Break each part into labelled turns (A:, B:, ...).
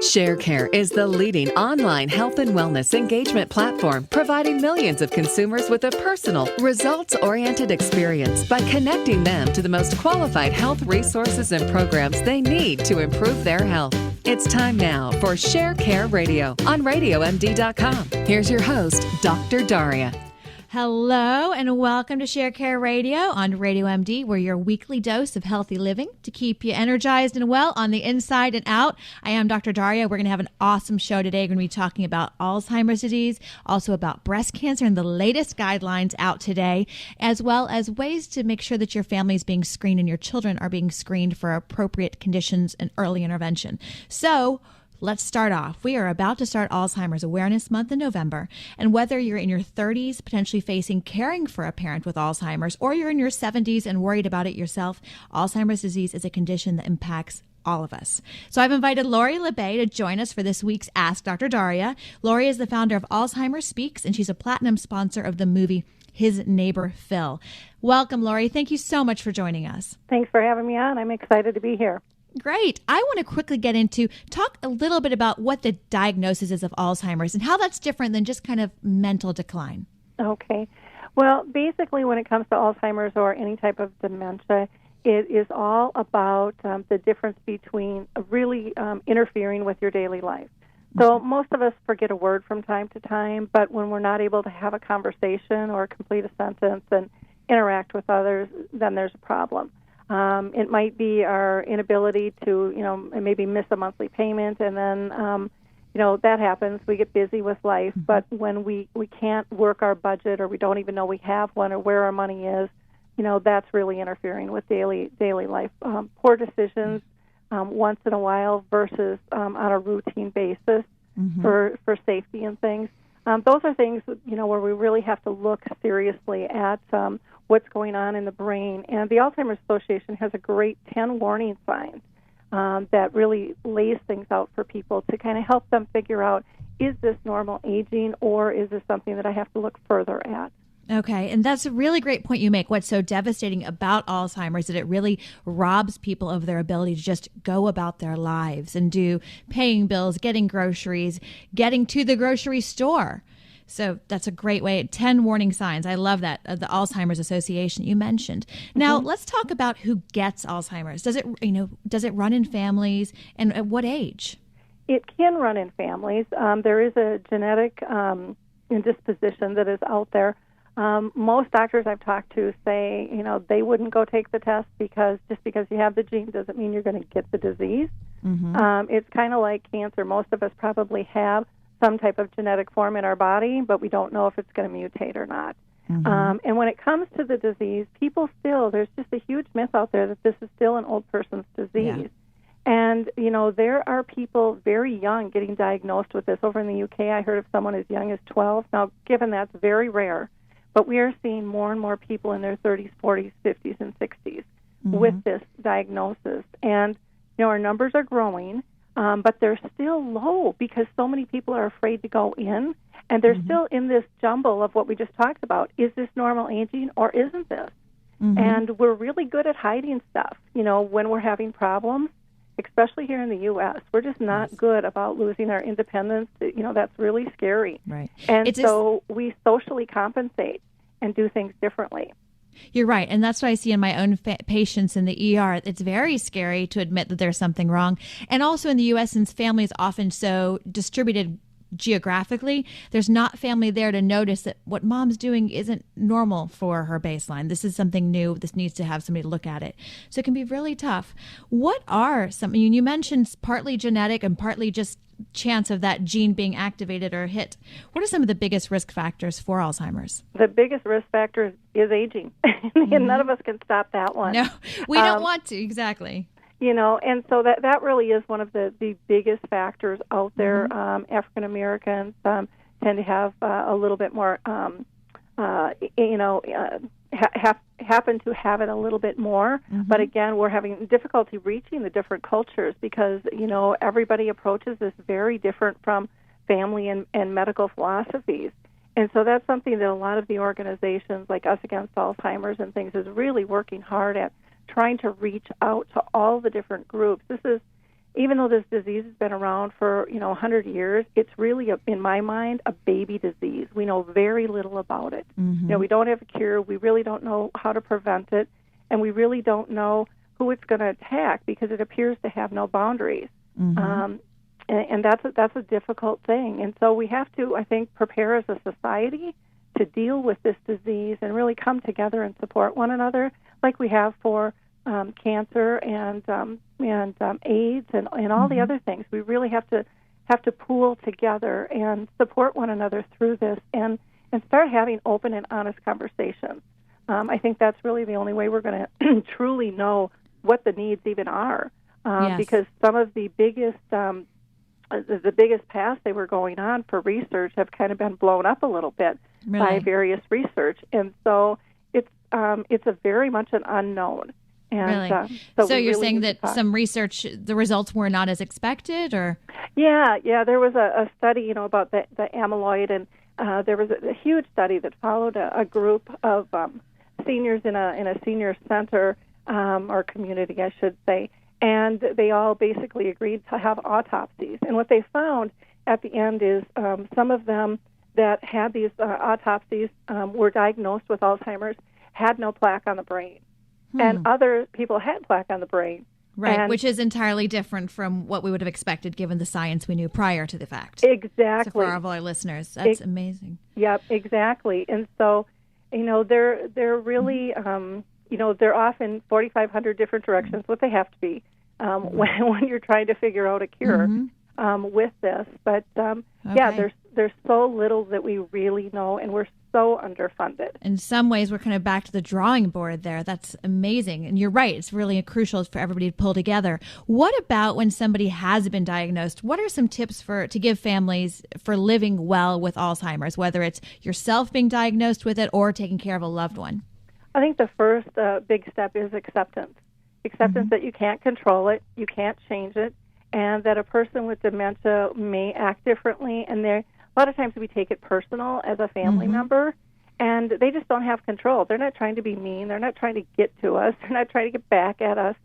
A: Sharecare is the leading online health and wellness engagement platform, providing millions of consumers with a personal, results-oriented experience by connecting them to the most qualified health resources and programs they need to improve their health. It's time now for Sharecare Radio on RadioMD.com. Here's your host, Dr. Darria.
B: Hello and welcome to Sharecare Radio on Radio MD. We're your weekly dose of healthy living to keep you energized and well on the inside and out. I am Dr. Darria. We're going to have an awesome show today. We're going to be talking about Alzheimer's disease, also about breast cancer and the latest guidelines out today, as well as ways to make sure that your family is being screened and your children are being screened for appropriate conditions and early intervention. So, let's start off. We are about to start Alzheimer's Awareness Month in November. And whether you're in your 30s, potentially facing caring for a parent with Alzheimer's, or you're in your 70s and worried about it yourself, Alzheimer's disease is a condition that impacts all of us. So I've invited Lori La Bey to join us for this week's Ask Dr. Darria. Lori is the founder of Alzheimer Speaks, and she's a platinum sponsor of the movie His Neighbor Phil. Welcome, Lori. Thank you so much for joining us.
C: Thanks for having me on. I'm excited to be here.
B: Great. I want to quickly talk a little bit about what the diagnosis is of Alzheimer's and how that's different than just kind of mental decline.
C: Okay. Well, basically when it comes to Alzheimer's or any type of dementia, it is all about the difference between really interfering with your daily life. So most of us forget a word from time to time, but when we're not able to have a conversation or complete a sentence and interact with others, then there's a problem. It might be our inability to, maybe miss a monthly payment, and then, that happens. We get busy with life, but when we can't work our budget or we don't even know we have one or where our money is, that's really interfering with daily life. Poor decisions once in a while versus on a routine basis for safety and things. Those are things, where we really have to look seriously at what's going on in the brain. And the Alzheimer's Association has a great 10 warning signs that really lays things out for people to kind of help them figure out, is this normal aging or is this something that I have to look further at?
B: Okay, and that's a really great point you make. What's so devastating about Alzheimer's is that it really robs people of their ability to just go about their lives and do paying bills, getting groceries, getting to the grocery store. So that's a great way. 10 warning signs. I love that. The Alzheimer's Association you mentioned. Now, let's talk about who gets Alzheimer's. Does it run in families, and at what age?
C: It can run in families. There is a genetic indisposition that is out there. Most doctors I've talked to say, they wouldn't go take the test because just because you have the gene doesn't mean you're going to get the disease. It's kind of like cancer. Most of us probably have some type of genetic form in our body, but we don't know if it's going to mutate or not. And when it comes to the disease, there's just a huge myth out there that this is still an old person's disease. Yeah. And, there are people very young getting diagnosed with this. Over in the UK, I heard of someone as young as 12. Now, given that's very rare, but we are seeing more and more people in their 30s, 40s, 50s, and 60s with this diagnosis. And, our numbers are growing. But they're still low because so many people are afraid to go in, and they're still in this jumble of what we just talked about. Is this normal aging or isn't this? And we're really good at hiding stuff, when we're having problems, especially here in the U.S. We're just not good about losing our independence. That's really scary.
B: Right.
C: And so we socially compensate and do things differently.
B: You're right. And that's what I see in my own patients in the ER. It's very scary to admit that there's something wrong. And also in the U.S., since family is often so distributed geographically, there's not family there to notice that what mom's doing isn't normal for her baseline. This is something new. This needs to have somebody to look at it. So it can be really tough. What are you mentioned partly genetic and partly just chance of that gene being activated or hit. What are some of the biggest risk factors for Alzheimer's?
C: The biggest risk factor is aging. And none of us can stop that one.
B: No, we don't want to, exactly.
C: And so that really is one of the biggest factors out there. African Americans tend to have a little bit more, happen to have it a little bit more. But again, we're having difficulty reaching the different cultures because, everybody approaches this very different from family and medical philosophies. And so that's something that a lot of the organizations like Us Against Alzheimer's and things is really working hard at, trying to reach out to all the different groups. This is, even though this disease has been around for 100 years, it's really, in my mind, a baby disease. We know very little about it. We don't have a cure. We really don't know how to prevent it, and we really don't know who it's going to attack because it appears to have no boundaries. And that's a difficult thing. And so we have to, I think, prepare as a society to deal with this disease and really come together and support one another, like we have for cancer and AIDS and all the other things. We really have to pool together and support one another through this and start having open and honest conversations. I think that's really the only way we're going to truly know what the needs even are, because some of the biggest paths they were going on for research have kind of been blown up a little bit by various research, and so it's a very much an unknown. And
B: so you're saying that some research, the results were not as expected, or? Yeah.
C: There was a study, about the amyloid, and there was a huge study that followed a group of seniors in a senior center or community, I should say, and they all basically agreed to have autopsies. And what they found at the end is some of them that had these autopsies were diagnosed with Alzheimer's, had no plaque on the brain. And other people had plaque on the brain.
B: Right, which is entirely different from what we would have expected given the science we knew prior to the fact.
C: Exactly.
B: So for all of our listeners, that's amazing.
C: Yep, exactly. And so, they're really, they're often 4,500 different directions, what they have to be when you're trying to figure out a cure with this. But, there's so little that we really know, and we're so underfunded.
B: In some ways, we're kind of back to the drawing board there. That's amazing. And you're right. It's really crucial for everybody to pull together. What about when somebody has been diagnosed? What are some tips to give families for living well with Alzheimer's, whether it's yourself being diagnosed with it or taking care of a loved one?
C: I think the first big step is acceptance. Acceptance that you can't control it, you can't change it, and that a person with dementia may act differently. And a lot of times we take it personal as a family member, and they just don't have control. They're not trying to be mean. They're not trying to get to us. They're not trying to get back at us.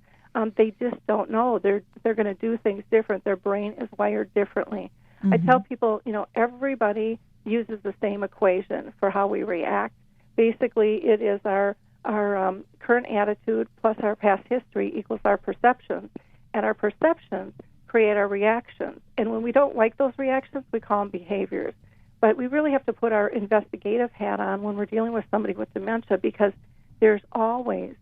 C: They just don't know. They're going to do things different. Their brain is wired differently. I tell people, everybody uses the same equation for how we react. Basically, it is our current attitude plus our past history equals our perceptions, and our perceptions create our reactions. And when we don't like those reactions, we call them behaviors. But we really have to put our investigative hat on when we're dealing with somebody with dementia, because there's always,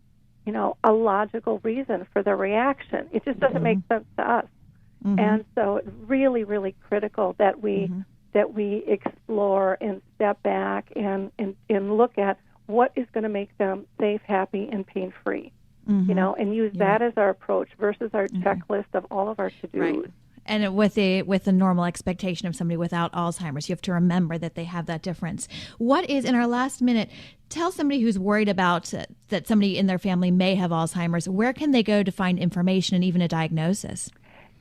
C: a logical reason for the reaction. It just doesn't make sense to us. And so it's really, really critical that we explore and step back and look at what is going to make them safe, happy, and pain-free. And use that as our approach versus our checklist of all of our to-dos.
B: Right. And with the normal expectation of somebody without Alzheimer's, you have to remember that they have that difference. What is, in our last minute, tell somebody who's worried about that somebody in their family may have Alzheimer's, where can they go to find information and even a diagnosis?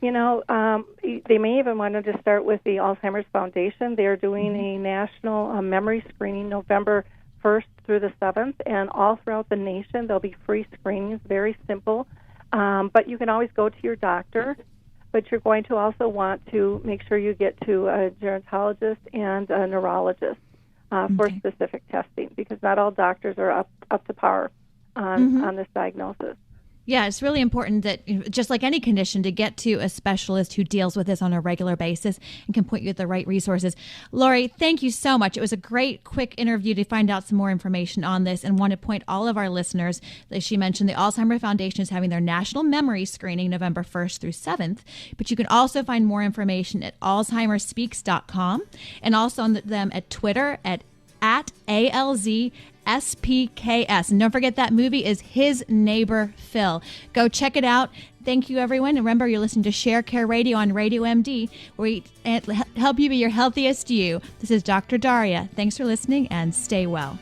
C: They may even want to just start with the Alzheimer's Foundation. They're doing a national memory screening November 1st through the 7th, and all throughout the nation there'll be free screenings, very simple. But you can always go to your doctor, but you're going to also want to make sure you get to a gerontologist and a neurologist for specific testing, because not all doctors are up to par on this diagnosis.
B: Yeah, it's really important that, just like any condition, to get to a specialist who deals with this on a regular basis and can point you at the right resources. Lori, thank you so much. It was a great, quick interview to find out some more information on this, and want to point all of our listeners, as she mentioned, the Alzheimer Foundation is having their National Memory Screening November 1st through 7th, but you can also find more information at alzheimerspeaks.com, and also on them at Twitter at ALZSPKS. And don't forget, that movie is His Neighbor Phil. Go check it out. Thank you, everyone. And remember, you're listening to Sharecare Radio on Radio MD, where we help you be your healthiest you. This is Dr. Darria. Thanks for listening, and stay well.